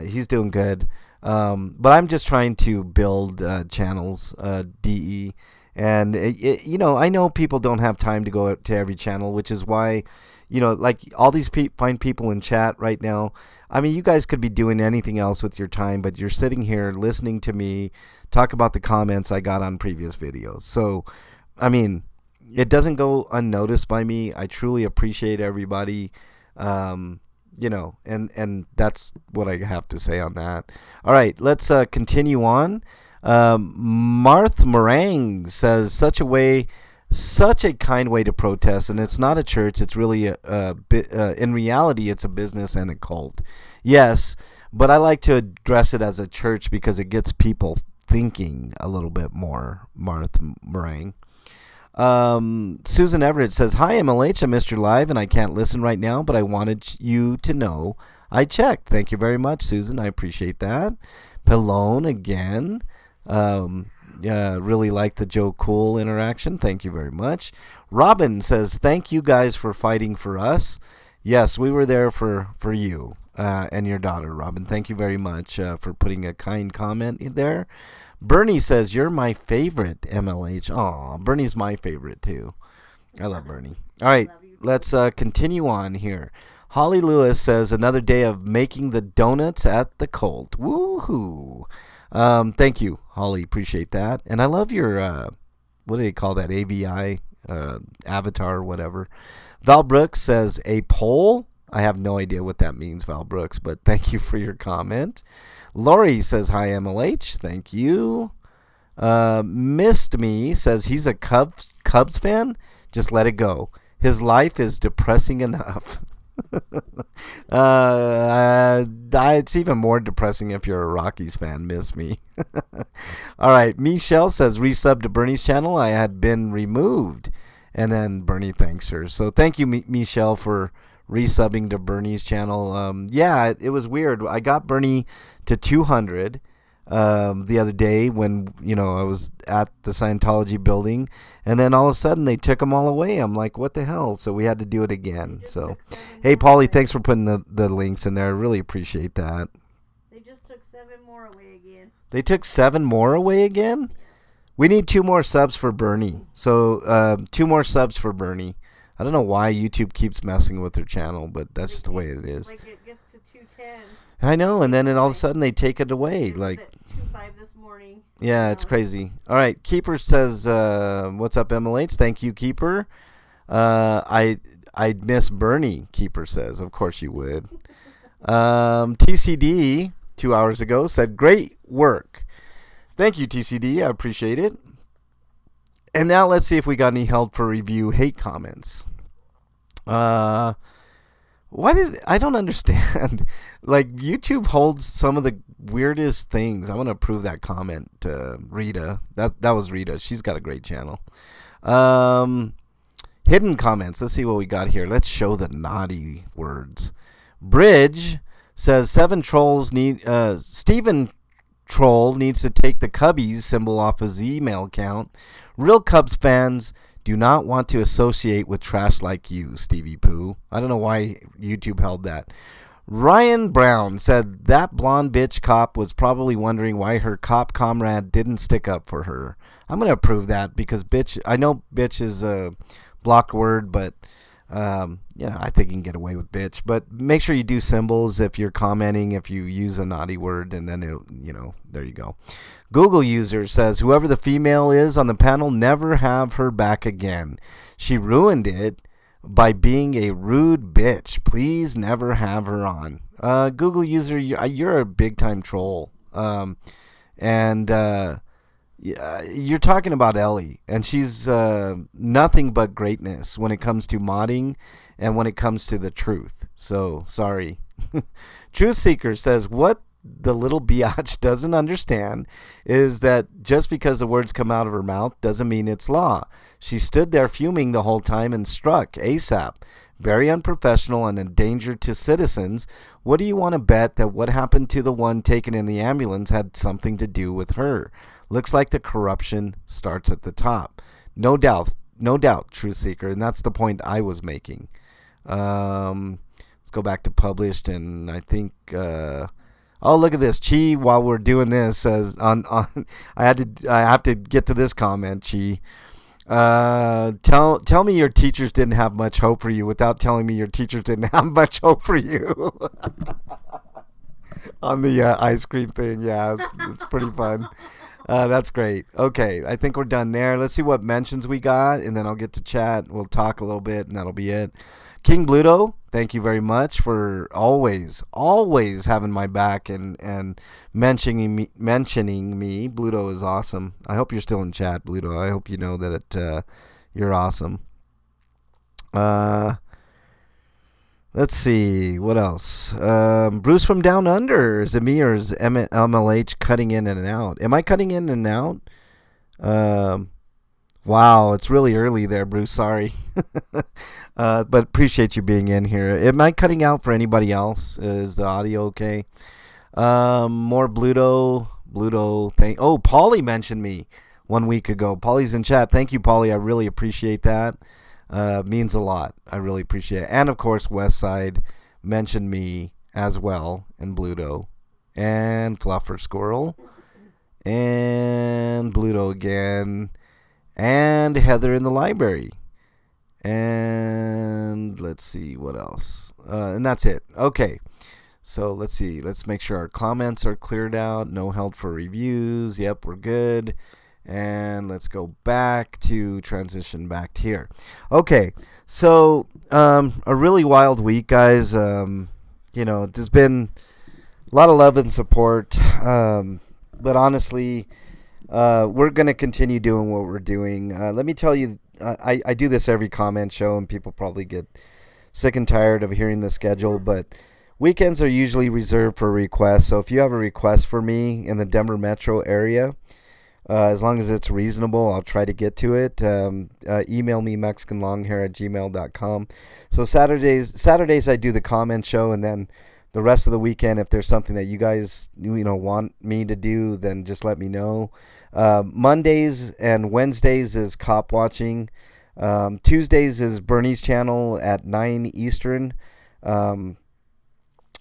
he's doing good. But I'm just trying to build channels, DE. And, I know people don't have time to go to every channel, which is why, like all these fine people in chat right now. I mean, you guys could be doing anything else with your time, but you're sitting here listening to me talk about the comments I got on previous videos. So, I mean, it doesn't go unnoticed by me. I truly appreciate everybody. And that's what I have to say on that. All right, let's continue on. Marth Meringue says, such a kind way to protest, and it's not a church. It's really in reality, it's a business and a cult. Yes, but I like to address it as a church because it gets people thinking a little bit more. Marth Meringue. Susan Everett says, hi, MLH. I missed your live and I can't listen right now, but I wanted you to know I checked. Thank you very much, Susan. I appreciate that. Pallone again. Really like the Joe Cool interaction. Thank you very much. Robin says, thank you guys for fighting for us. Yes, we were there for you and your daughter, Robin. Thank you very much for putting a kind comment in there. Bernie says, you're my favorite, MLH. Aw, Bernie's my favorite, too. I love Bernie. All right, let's continue on here. Holly Lewis says, another day of making the donuts at the cult. Woohoo. Thank you, Holly. Appreciate that. And I love your, what do they call that, AVI, avatar or whatever. Val Brooks says, a poll? I have no idea what that means, Val Brooks, but thank you for your comment. Lori says, hi, MLH. Thank you. Missed Me says he's a Cubs fan. Just let it go. His life is depressing enough. It's even more depressing if you're a Rockies fan. Miss me. All right. Michelle says, resub to Bernie's channel. I had been removed. And then Bernie thanks her. So thank you, Michelle, for resubbing to Bernie's channel. Yeah, it was weird. I got Bernie to 200 the other day when, I was at the Scientology building, and then all of a sudden they took them all away. I'm like, what the hell? So we had to do it again. So, hey, Paulie, thanks for putting the links in there. I really appreciate that. They just took 7 more away again. They took 7 more away again? We need 2 more subs for Bernie. So 2 more subs for Bernie. I don't know why YouTube keeps messing with their channel, but that's just the way it is. Like it gets to 210. I know, and then all of a sudden they take it away. Like, 2.5 this morning. Yeah, it's crazy. All right, Keeper says, "What's up, MLH?" Thank you, Keeper. I'd miss Bernie. Keeper says, "Of course you would." TCD 2 hours ago said, "Great work." Thank you, TCD. I appreciate it. And now let's see if we got any held for review hate comments. I don't understand. Like, YouTube holds some of the weirdest things. I want to approve that comment to Rita. That was Rita. She's got a great channel. Hidden comments. Let's see what we got here. Let's show the naughty words. Bridge says Stephen Troll needs to take the Cubbies symbol off his email account. Real Cubs fans do not want to associate with trash like you, Stevie Pooh. I don't know why YouTube held that. Ryan Brown said that blonde bitch cop was probably wondering why her cop comrade didn't stick up for her. I'm going to approve that because bitch, I know bitch is a blocked word, but I think you can get away with bitch. But make sure you do symbols if you're commenting, if you use a naughty word, and then there you go. Google user says whoever the female is on the panel, never have her back again. She ruined it by being a rude bitch. Please never have her on. Google user, you're a big time troll. You're talking about Ellie, and she's nothing but greatness when it comes to modding and when it comes to the truth. So, sorry. Truth Seeker says, what the little biatch doesn't understand is that just because the words come out of her mouth doesn't mean it's law. She stood there fuming the whole time and struck ASAP. Very unprofessional and a danger to citizens. What do you want to bet that what happened to the one taken in the ambulance had something to do with her? Looks like the corruption starts at the top. No doubt, Truth Seeker, and that's the point I was making. Let's go back to published, and I think, look at this. Chi, while we're doing this, says I have to get to this comment, Chi. Tell me your teachers didn't have much hope for you without telling me your teachers didn't have much hope for you. On the ice cream thing, yeah, it's pretty fun. That's great. Okay, I think we're done there. Let's see what mentions we got, and then I'll get to chat. We'll talk a little bit, and that'll be it. King Bluto, thank you very much for always having my back and mentioning me. Bluto is awesome. I hope you're still in chat, Bluto. I hope you know that you're awesome. Let's see, what else? Bruce from Down Under. Is it me or is MLH cutting in and out? Am I cutting in and out? Wow, it's really early there, Bruce. Sorry. But appreciate you being in here. Am I cutting out for anybody else? Is the audio okay? More Bluto. Paulie mentioned me 1 week ago. Paulie's in chat. Thank you, Paulie. I really appreciate that. Means a lot. I really appreciate it. And of course, Westside mentioned me as well, and Bluto, and Fluffer Squirrel, and Bluto again, and Heather in the library, and let's see what else. And that's it. Okay. So let's see. Let's make sure our comments are cleared out. No held for reviews. Yep, we're good. And let's go back to transition back to here. Okay, so a really wild week, guys. There's been a lot of love and support. But honestly, we're going to continue doing what we're doing. Let me tell you, I do this every comment show, and people probably get sick and tired of hearing the schedule. But Weekends are usually reserved for requests. So if you have a request for me in the Denver metro area, as long as it's reasonable, I'll try to get to it. Email me mexicanlonghair@gmail.com. So Saturdays I do the comment show, and then the rest of the weekend, if there's something that you guys want me to do, then just let me know. Mondays and Wednesdays is cop watching. Tuesdays is Bernie's channel at 9 Eastern.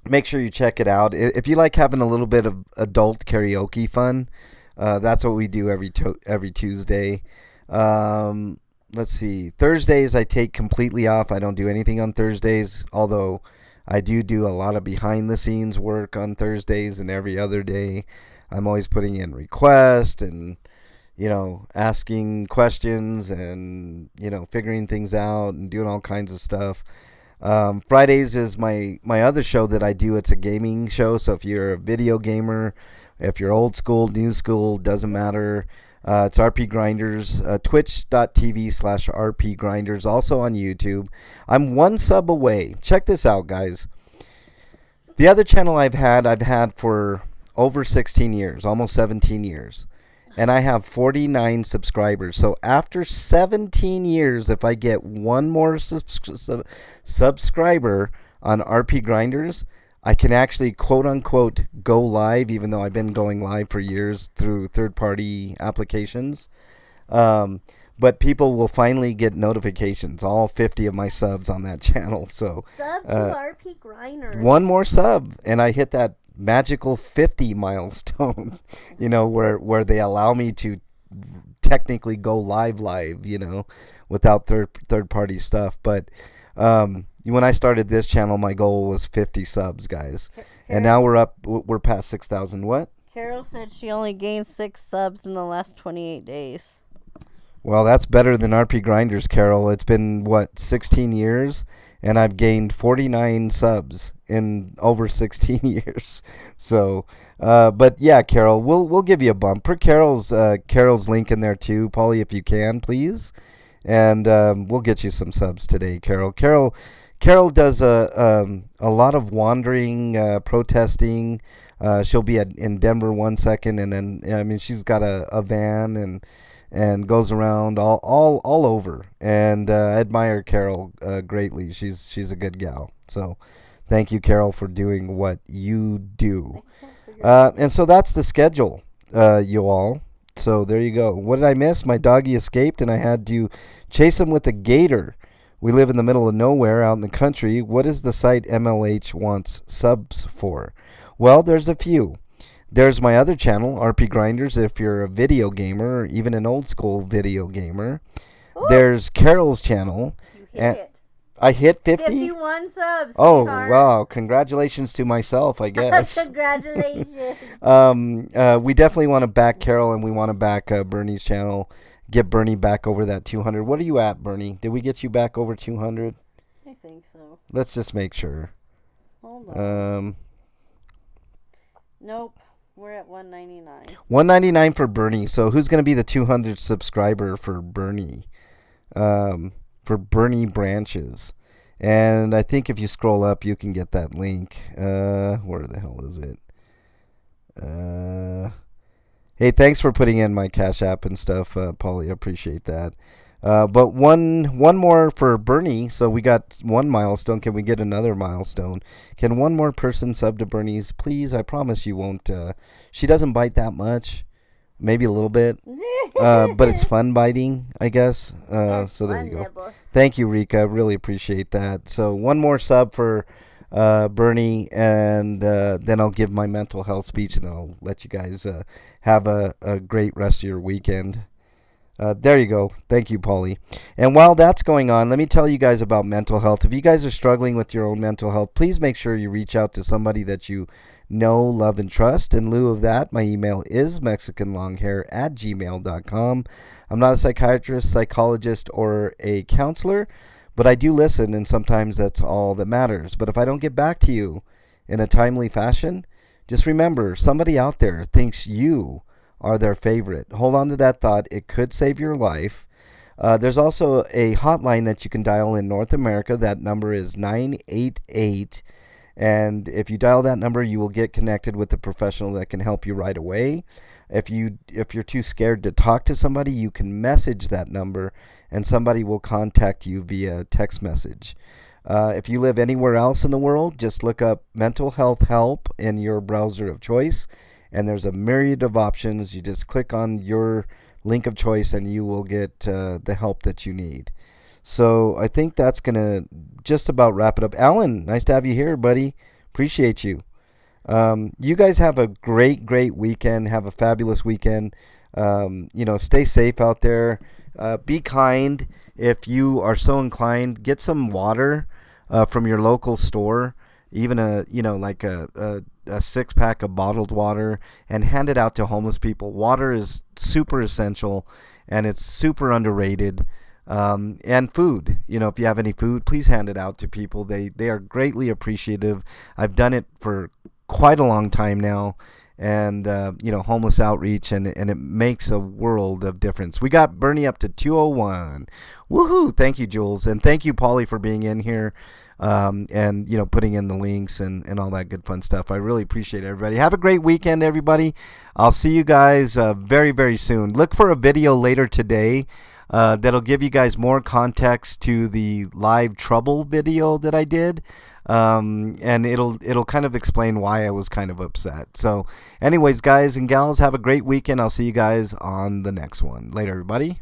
Make sure you check it out. If you like having a little bit of adult karaoke fun, that's what we do every Tuesday. Let's see. Thursdays I take completely off. I don't do anything on Thursdays, although I do a lot of behind-the-scenes work on Thursdays, and every other day I'm always putting in requests and, asking questions and, figuring things out and doing all kinds of stuff. Fridays is my other show that I do. It's a gaming show, so if you're a video gamer, if you're old school, new school, doesn't matter. It's RP Grinders, twitch.tv/RP Grinders, also on YouTube. I'm 1 sub away. Check this out, guys. The other channel I've had for over 16 years, almost 17 years. And I have 49 subscribers. So after 17 years, if I get one more subscriber on RP Grinders, I can actually quote-unquote go live, even though I've been going live for years through third-party applications. But people will finally get notifications, all 50 of my subs on that channel. So Sub to RP Grinders. One more sub, and I hit that magical 50 milestone, where they allow me to technically go live, without third-party stuff. But when I started this channel, my goal was 50 subs, guys. And now we're past 6,000. What? Carol said she only gained 6 subs in the last 28 days. Well, that's better than RP Grinders, Carol. It's been, 16 years? And I've gained 49 subs in over 16 years. So, but yeah, Carol, we'll give you a bump. Put Carol's link in there too, Paulie, if you can, please. And we'll get you some subs today, Carol. Carol does a lot of wandering, protesting. She'll be in Denver 1 second, and then she's got a van and goes around all over. And I admire Carol greatly. She's a good gal. So thank you, Carol, for doing what you do. And so that's the schedule, you all. So there you go. What did I miss? My doggy escaped, and I had to chase him with a gator. We live in the middle of nowhere out in the country. What is the site MLH wants subs for? Well, there's a few. There's my other channel, RP Grinders, if you're a video gamer or even an old school video gamer. Ooh. There's Carol's channel. You hit it. I hit 50? 51 subs. Oh, sweetheart. wow. Congratulations to myself, I guess. Congratulations. We definitely want to back Carol, and we want to back Bernie's channel. Get Bernie back over that 200. What are you at, Bernie? Did we get you back over 200? I think so. Let's just make sure. Hold on. Nope. We're at 199. 199 for Bernie. So who's going to be the 200 subscriber for Bernie? For Bernie Branches. And I think if you scroll up, you can get that link. Where the hell is it? Hey, thanks for putting in my Cash App and stuff, Paulie. I appreciate that. But one more for Bernie. So we got one milestone. Can we get another milestone? Can one more person sub to Bernie's, please? I promise you won't. She doesn't bite that much. Maybe a little bit. But it's fun biting, I guess. So there you go. Nibbles. Thank you, Rika. I really appreciate that. So one more sub for Bernie, and then I'll give my mental health speech, and then I'll let you guys have a great rest of your weekend. There you go. Thank you, Paulie. And while that's going on, let me tell you guys about mental health. If you guys are struggling with your own mental health, please make sure you reach out to somebody that you know, love, and trust. In lieu of that, my email is mexicanlonghair@gmail.com. I'm not a psychiatrist, psychologist, or a counselor, but I do listen, and sometimes that's all that matters. But if I don't get back to you in a timely fashion, just remember, somebody out there thinks you are their favorite. Hold on to that thought. It could save your life. There's also a hotline that you can dial in North America. That number is 988, And if you dial that number, you will get connected with a professional that can help you right away. If you're too scared to talk to somebody, you can message that number, and somebody will contact you via text message. If you live anywhere else in the world, just look up mental health help in your browser of choice, and there's a myriad of options. You just click on your link of choice, and you will get the help that you need. So I think that's going to just about wrap it up. Alan, nice to have you here, buddy. Appreciate you. You guys have a great, great weekend. Have a fabulous weekend. Stay safe out there. Be kind. If you are so inclined, get some water from your local store, even a 6-pack of bottled water, and hand it out to homeless people. Water is super essential, and it's super underrated. And food, if you have any food, please hand it out to people. They are greatly appreciative. I've done it for quite a long time now, and homeless outreach, and it makes a world of difference. We got Bernie up to 201. Woohoo! Thank you, Jules, and thank you, Paulie, for being in here, and putting in the links and all that good fun stuff. I really appreciate it, everybody. Have a great weekend, everybody. I'll see you guys very, very soon. Look for a video later today that'll give you guys more context to the live trouble video that I did. And it'll kind of explain why I was kind of upset. So anyways, guys and gals, have a great weekend. I'll see you guys on the next one. Later, everybody.